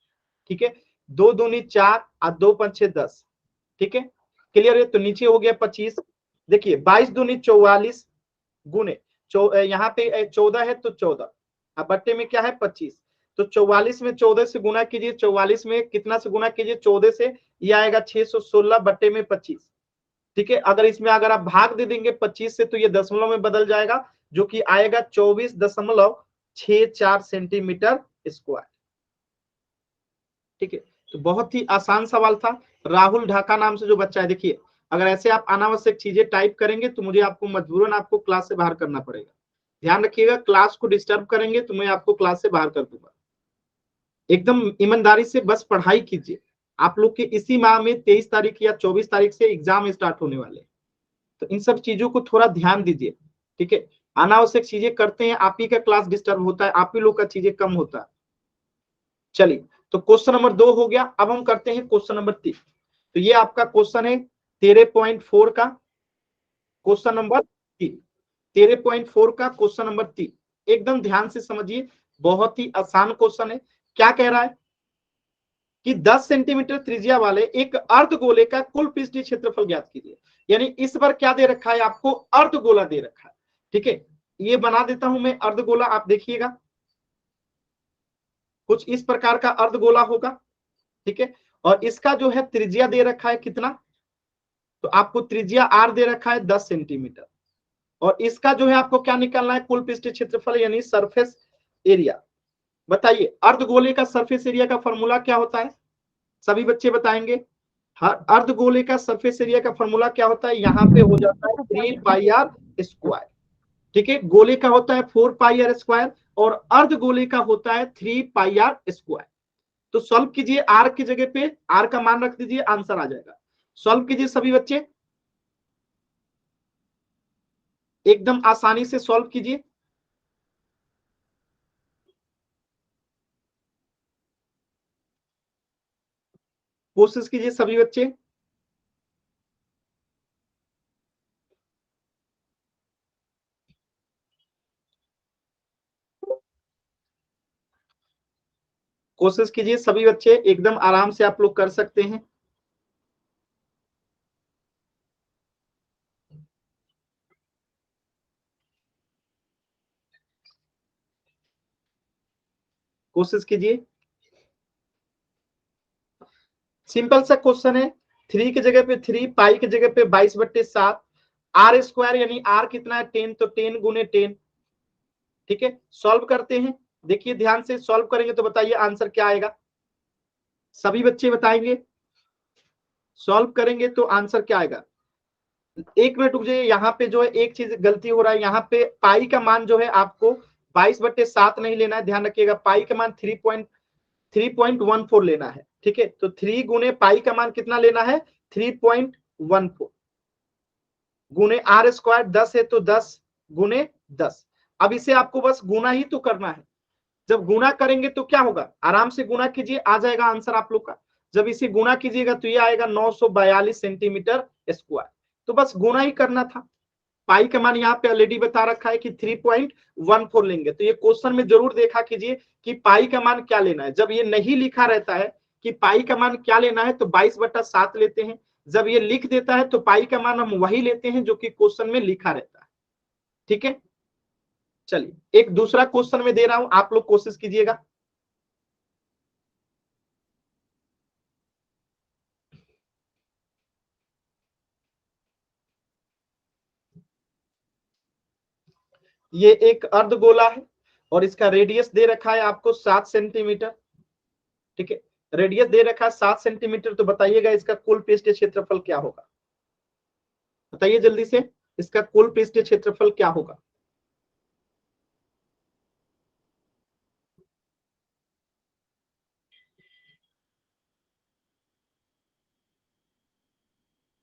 [SPEAKER 1] ठीक है, 2 दूनी 4 और 2 5 10। ठीक है, क्लियर है, तो नीचे हो गया 25। देखिए 22 दूनी 44 गुने यहाँ पे 14 है तो 14, अब बट्टे में क्या है 25, तो 44 में 14 से गुना कीजिए, 44 में कितना से गुना कीजिए 14 से, ये आएगा 616 बट्टे में 25। ठीक है, अगर इसमें अगर आप भाग दे देंगे 25 से तो ये दशमलव में बदल जाएगा, जो कि आएगा 24.64 सेंटीमीटर स्क्वायर। ठीक है, तो बहुत ही आसान सवाल था। राहुल ढाका नाम से जो बच्चा है, देखिए अगर ऐसे आप अनावश्यक चीजें टाइप करेंगे तो मुझे आपको मजबूरन आपको क्लास से बाहर करना पड़ेगा। ध्यान रखिएगा, क्लास को डिस्टर्ब करेंगे तो मैं आपको क्लास से बाहर कर दूंगा। एकदम ईमानदारी से बस पढ़ाई कीजिए। आप लोग के इसी माह में 23 तारीख या 24 तारीख से एग्जाम स्टार्ट होने वाले हैं, तो इन सब चीजों को थोड़ा ध्यान दीजिए। ठीक है, अनावश्यक चीजें करते हैं, आप ही का क्लास डिस्टर्ब होता है, आप ही लोग का चीजें कम होता है। चलिए, तो क्वेश्चन नंबर 2 हो गया। अब हम करते हैं क्वेश्चन नंबर 3। तो ये आपका क्वेश्चन है 13.4 का क्वेश्चन नंबर 3, 13.4 का क्वेश्चन नंबर 3, एकदम ध्यान से समझिए, बहुत ही आसान क्वेश्चन है। क्या कह रहा है कि 10 सेंटीमीटर त्रिज्या वाले एक अर्धगोले का कुल पृष्ठीय क्षेत्रफल ज्ञात कीजिए। यानी इस बार क्या दे रखा है आपको, अर्धगोला दे रखा है। ठीक है, ये बना देता हूं मैं अर्धगोला, आप देखिएगा कुछ इस प्रकार का अर्धगोला होगा। ठीक है, और इसका जो है त्रिज्या दे रखा है कितना, तो आपको त्रिज्या आर दे रखा है 10 सेंटीमीटर, और इसका जो है आपको क्या निकालना है, कुल पृष्ठीय क्षेत्रफल यानी सरफेस एरिया। बताइए अर्धगोले का सरफेस एरिया का फॉर्मूला क्या होता है, सभी बच्चे बताएंगे। हर अर्धगोले का सरफेस एरिया का फॉर्मूला क्या होता है, यहाँ पे हो जाता है 3 पाई आर स्क्वायर। ठीक है, गोले का होता है 4 पाई आर स्क्वायर और अर्धगोले का होता है 3 पाई आर स्क्वायर। तो सॉल्व कीजिए, आर की जगह पे आर का मान रख दीजिए, आंसर आ जाएगा। सॉल्व कीजिए सभी बच्चे, एकदम आसानी से सॉल्व कीजिए। कोशिश कीजिए सभी बच्चे। कोशिश कीजिए सभी बच्चे, एकदम आराम से आप लोग कर सकते हैं। कोशिश कीजिए, सिंपल सा क्वेश्चन है। 3 की जगह पे 3, पाई की जगह पे 22/7, आर स्क्वायर यानी आर कितना है 10, तो 10 गुने 10। ठीक है, सॉल्व करते हैं, देखिए ध्यान से सॉल्व करेंगे तो बताइए आंसर क्या आएगा, सभी बच्चे बताएंगे। सॉल्व करेंगे तो आंसर क्या आएगा, एक मिनट रुक जाइए, यहाँ पे जो है एक चीज गलती हो रहा है, यहाँ पे पाई का मान जो है आपको 22/7 नहीं लेना है, ध्यान रखिएगा। पाई का मान 3.14 लेना है। ठीक है, तो 3 गुने पाई का मान कितना लेना है, 3.14 गुने आर स्क्वायर 10 है तो 10 गुने 10। अब इसे आपको बस गुना ही तो करना है। जब गुना करेंगे तो क्या होगा, आराम से गुना कीजिए, आ जाएगा आंसर आप लोग का। जब इसे गुना कीजिएगा तो ये आएगा 942 सेंटीमीटर स्क्वायर। तो बस गुना ही करना था। पाई का मान यहाँ पे ऑलरेडी बता रखा है कि 3.14 लेंगे। तो ये क्वेश्चन में जरूर देखा कीजिए कि पाई का मान क्या लेना है। जब ये नहीं लिखा रहता है कि पाई का मान क्या लेना है तो 22/7 लेते हैं। जब ये लिख देता है तो पाई का मान हम वही लेते हैं जो कि क्वेश्चन में लिखा रहता है। ठीक है, चलिए एक दूसरा क्वेश्चन में दे रहा हूं, आप लोग कोशिश कीजिएगा। ये एक अर्धगोला है और इसका रेडियस दे रखा है आपको 7 सेंटीमीटर। ठीक है, रेडियस दे रखा है 7 सेंटीमीटर, तो बताइएगा इसका कुल पृष्ठीय क्षेत्रफल क्या होगा, बताइए जल्दी से, इसका कुल पृष्ठीय क्षेत्रफल क्या होगा।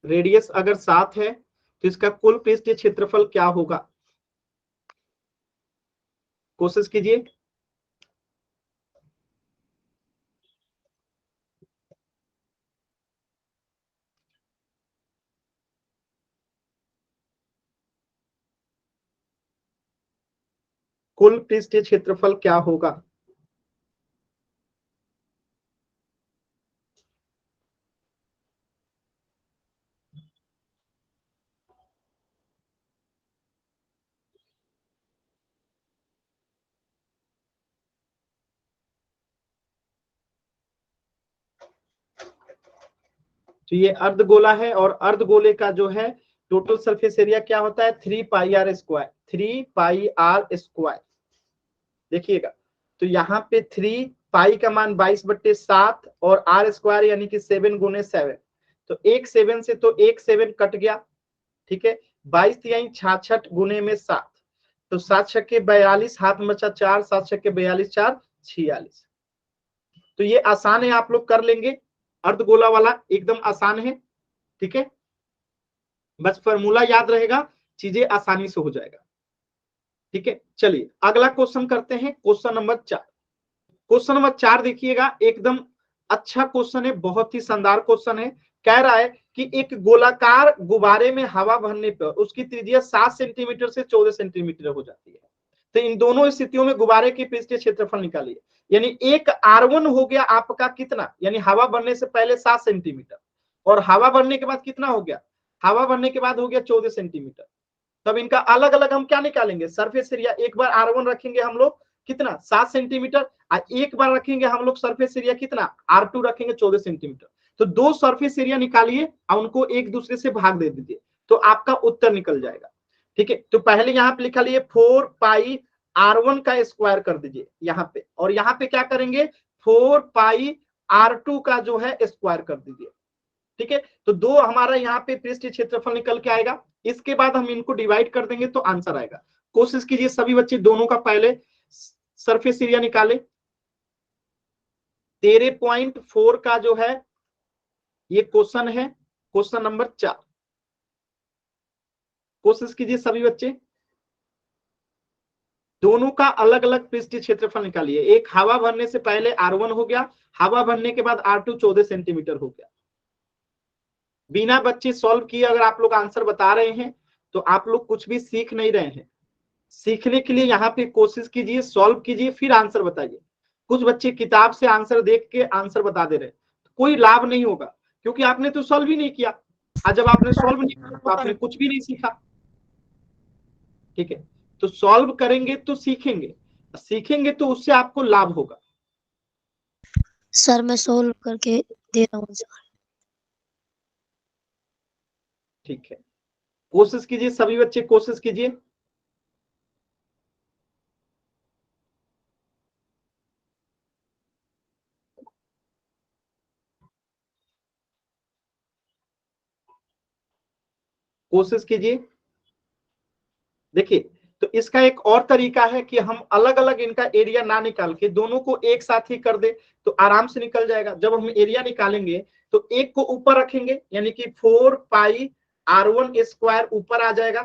[SPEAKER 1] रेडियस अगर 7 है तो इसका कुल पृष्ठीय क्षेत्रफल क्या होगा, कोशिश कीजिए। कुल पृष्ठीय क्षेत्रफल क्या होगा, तो ये अर्धगोला है और अर्धगोले का जो है टोटल सरफेस एरिया क्या होता है, 3 pi r square, 3 pi r square. देखिएगा, तो यहाँ पे 3 पाई का मान 22/7 और आर स्क्वायर यानी कि 7 गुने 7, तो एक 7 से तो एक 7 कट गया। ठीक है, 22 यही 66 गुने में 7, तो 7 छक्के 42, हाथ में बचा 4, 7 छक्के 42, 4 46। तो ये आसान है, आप लोग कर लेंगे, अर्धगोला वाला एकदम आसान है। ठीक है, बस फॉर्मूला याद रहेगा, चीजें आसानी से हो जाएगा। ठीक है, चलिए अगला क्वेश्चन करते हैं, क्वेश्चन नंबर 4। क्वेश्चन नंबर 4 देखिएगा, एकदम अच्छा क्वेश्चन है, बहुत ही शानदार क्वेश्चन है। कह रहा है कि एक गोलाकार गुब्बारे में हवा भरने पर उसकी त्रिज्या 7 सेंटीमीटर से 14 सेंटीमीटर हो जाती है। तो इन दोनों स्थितियों में गुब्बारे की पृष्ठीय क्षेत्रफल निकालिए। यानी एक R1 हो गया आपका कितना, यानी हवा भरने से पहले 7 सेंटीमीटर, और हवा भरने के बाद कितना हो गया, हवा भरने के बाद हो गया 14 सेंटीमीटर। तब इनका अलग अलग हम क्या निकालेंगे, सरफेस एरिया। एक बार R1 रखेंगे हम लोग कितना 7 सेंटीमीटर, और एक बार रखेंगे हम लोग सरफेस एरिया कितना R2 रखेंगे 14 सेंटीमीटर। तो दो सरफेस एरिया निकालिए और उनको एक दूसरे से भाग दे दीजिए, तो आपका उत्तर निकल जाएगा। ठीक है, तो पहले यहाँ पे लिखा लिए 4 पाई R1 का स्क्वायर कर दीजिए यहाँ पे, और यहाँ पे क्या करेंगे 4 पाई R2 का जो है स्क्वायर कर दीजिए। ठीक है, तो दो हमारा यहाँ पे पृष्ठीय क्षेत्रफल निकल के आएगा। इसके बाद हम इनको डिवाइड कर देंगे तो आंसर आएगा। कोशिश कीजिए सभी बच्चे दोनों का पहले सरफेस एरिया निकाले। 13.4 का जो है ये क्वेश्चन है, क्वेश्चन नंबर 4। कोशिश कीजिए सभी बच्चे, दोनों का अलग अलग पृष्ठीय क्षेत्रफल निकालिए। एक हवा भरने से पहले R1 हो गया, हवा भरने के बाद R2 14 सेंटीमीटर हो गया। बिना बच्चे सॉल्व किए अगर आप लोग आंसर बता रहे हैं तो आप लोग कुछ भी सीख नहीं रहे हैं। सीखने के लिए यहाँ पे कोशिश कीजिए, सॉल्व कीजिए, फिर आंसर बताइए। कुछ बच्चे किताब से आंसर देख के आंसर बता दे रहे हैं, कोई लाभ नहीं होगा, क्योंकि आपने तो सॉल्व ही नहीं किया। और जब आपने सॉल्व नहीं किया तो आपने कुछ भी नहीं सीखा। ठीक है, तो सॉल्व करेंगे तो सीखेंगे, सीखेंगे तो उससे आपको लाभ होगा।
[SPEAKER 2] सर मैं सोल्व करके दे रहा हूँ सर।
[SPEAKER 1] ठीक है, कोशिश कीजिए सभी बच्चे, कोशिश कीजिए। कोशिश कीजिए। देखिए, तो इसका एक और तरीका है कि हम अलग अलग इनका एरिया ना निकाल के दोनों को एक साथ ही कर दे तो आराम से निकल जाएगा। जब हम एरिया निकालेंगे तो एक को ऊपर रखेंगे, यानी कि 4 पाई R1 स्क्वायर ऊपर आ जाएगा,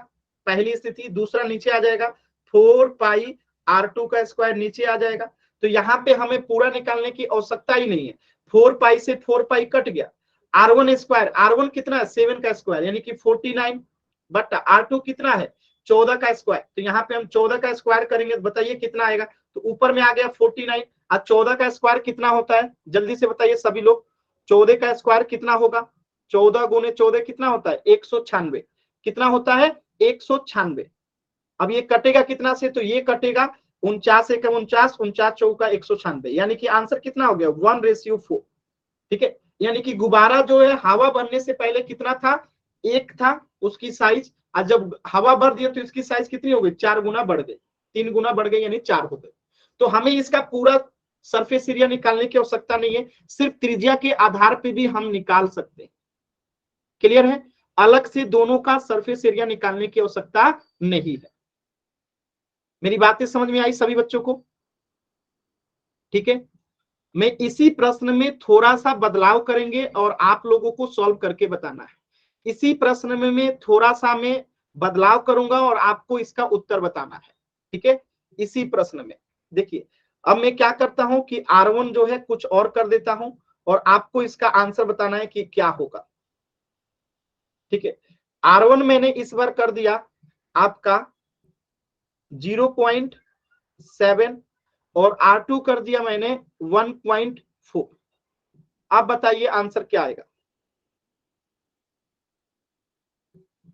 [SPEAKER 1] पहली स्थिति। दूसरा नीचे आ जाएगा 4 पाई R2 का स्क्वायर नीचे आ जाएगा। तो यहाँ पे हमें पूरा निकालने की आवश्यकता ही नहीं है। 4 पाई से 4 पाई कट गया। R1 स्क्वायर, R1 कितना है 7 का स्क्वायर यानी कि 49, बट R2 कितना है 14 का स्क्वायर। तो यहाँ पे हम 14 का स्क्वायर करेंगे तो बताइए कितना आएगा। तो ऊपर में आ गया 49, और 14 का स्क्वायर कितना होता है जल्दी से बताइए सभी लोग। 14 का स्क्वायर कितना होगा, 14 गुने 14 कितना होता है 196। कितना होता है 196। अब ये कटेगा कितना से, तो ये कटेगा 49 से 49, 49 चौका 196, यानी कि आंसर कितना हो गया 1:4। ठीक है, यानी कि गुब्बारा जो है हवा भरने से पहले कितना था, एक था उसकी साइज, और जब हवा भर दिया तो इसकी साइज कितनी हो गई 4 गुना बढ़ गई, 3 गुना बढ़ गई, यानी 4 हो गई। तो हमें इसका पूरा सरफेस एरिया निकालने की आवश्यकता नहीं है, सिर्फ त्रिज्या के आधार पे भी हम निकाल सकते हैं। क्लियर है, अलग से दोनों का सरफेस एरिया निकालने की आवश्यकता नहीं है। मेरी बातें समझ में आई सभी बच्चों को? ठीक है, मैं इसी प्रश्न में थोड़ा सा बदलाव करेंगे और आप लोगों को सॉल्व करके बताना है। इसी प्रश्न में मैं थोड़ा सा मैं बदलाव करूंगा और आपको इसका उत्तर बताना है। ठीक है, इसी प्रश्न में देखिए, अब मैं क्या करता हूं कि R1 जो है कुछ और कर देता हूं और आपको इसका आंसर बताना है कि क्या होगा। ठीक है, R1 मैंने इस बार कर दिया आपका 0.7 और R2 कर दिया मैंने 1.4। अब बताइए आंसर क्या आएगा।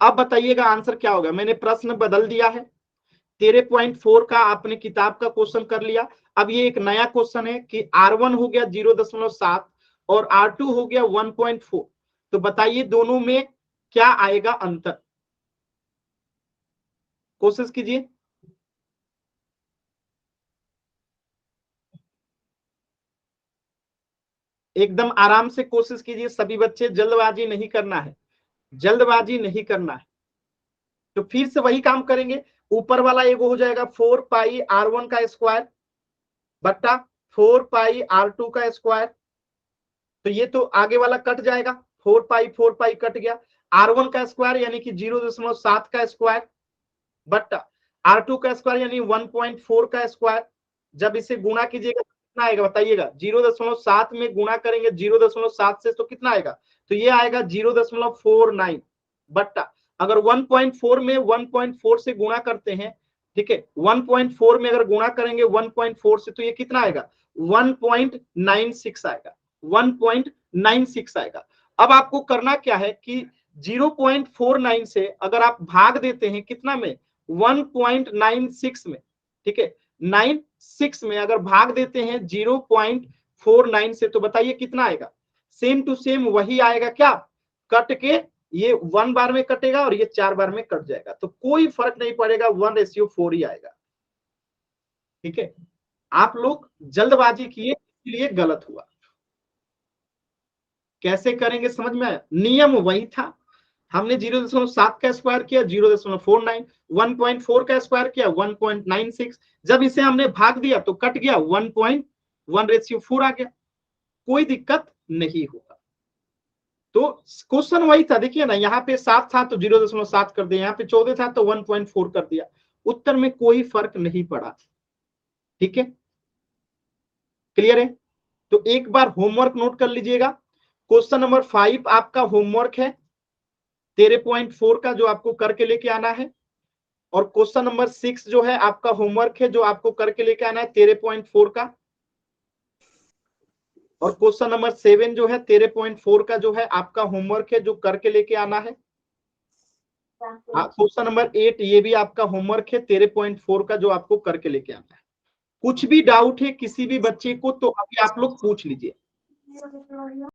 [SPEAKER 1] अब बताइएगा आंसर क्या होगा। मैंने प्रश्न बदल दिया है, 13.4 का आपने किताब का क्वेश्चन कर लिया। अब ये एक नया क्वेश्चन है कि R1 हो गया 0.7 और R2 हो गया 1.4। तो बताइए दोनों में क्या आएगा अंतर, कोशिश कीजिए। एकदम आराम से कोशिश कीजिए सभी बच्चे, जल्दबाजी नहीं करना है, जल्दबाजी नहीं करना है। तो फिर से वही काम करेंगे, ऊपर वाला एगो हो जाएगा 4 पाई R1 का स्क्वायर बट्टा 4 पाई R2 का स्क्वायर। तो ये तो आगे वाला कट जाएगा, 4 पाई कट गया। R1 का स्क्वायर यानी कि 0.7 का स्क्वायर बट्टा R2 का स्क्वायर यानी 1.4 का स्क्वायर। जब इसे गुणा कीजिएगा कितना आएगा बताइएगा, 0.7 में गुणा करेंगे 0.7 से तो कितना आएगा, तो ये आएगा 0.49 बट्टा, अगर 1.4 में 1.4 से गुणा करते हैं, ठीक है, 1.4 में अगर गुणा करेंगे 1.4 से तो ये कितना आएगा 1.96 आएगा, 1.96 आएगा। अब आपको करना क्या है कि 0.49 से अगर आप भाग देते हैं कितना में 1.96 में, ठीक है, 96 में अगर भाग देते हैं 0.49 से तो बताइए कितना आएगा, सेम टू सेम वही आएगा, क्या कट के ये 1 बार में कटेगा और ये 4 बार में कट जाएगा, तो कोई फर्क नहीं पड़ेगा, 1:4 ही आएगा। ठीक है, आप लोग जल्दबाजी किए इसलिए गलत हुआ। कैसे करेंगे समझ में आया, नियम वही था, हमने 0.7 का स्क्वायर किया 0.49, 1.4 का स्क्वायर किया 1.96, जब इसे हमने भाग दिया तो कट गया 1.1:4 आ गया, कोई दिक्कत नहीं होगा। तो क्वेश्चन वही था, देखिए ना, यहाँ पे 7 था तो 0.7 कर दिया, यहाँ पे 14 था तो 1.4 कर दिया, उत्तर में कोई फर्क नहीं पड़ा। ठीक है, क्लियर है? तो एक बार होमवर्क नोट कर लीजिएगा, क्वेश्चन नंबर 5 आपका होमवर्क है 13.4 का जो आपको करके लेके आना है, और क्वेश्चन नंबर 6 जो है आपका होमवर्क है जो आपको करके लेके आना है 13.4 का, और क्वेश्चन नंबर 7 जो है 13.4 का जो है आपका होमवर्क है जो करके लेके आना है। क्वेश्चन नंबर 8 ये भी आपका होमवर्क है 13.4 का जो आपको करके लेके आना है। कुछ भी डाउट है किसी भी बच्चे को तो अभी आप लोग पूछ लीजिए।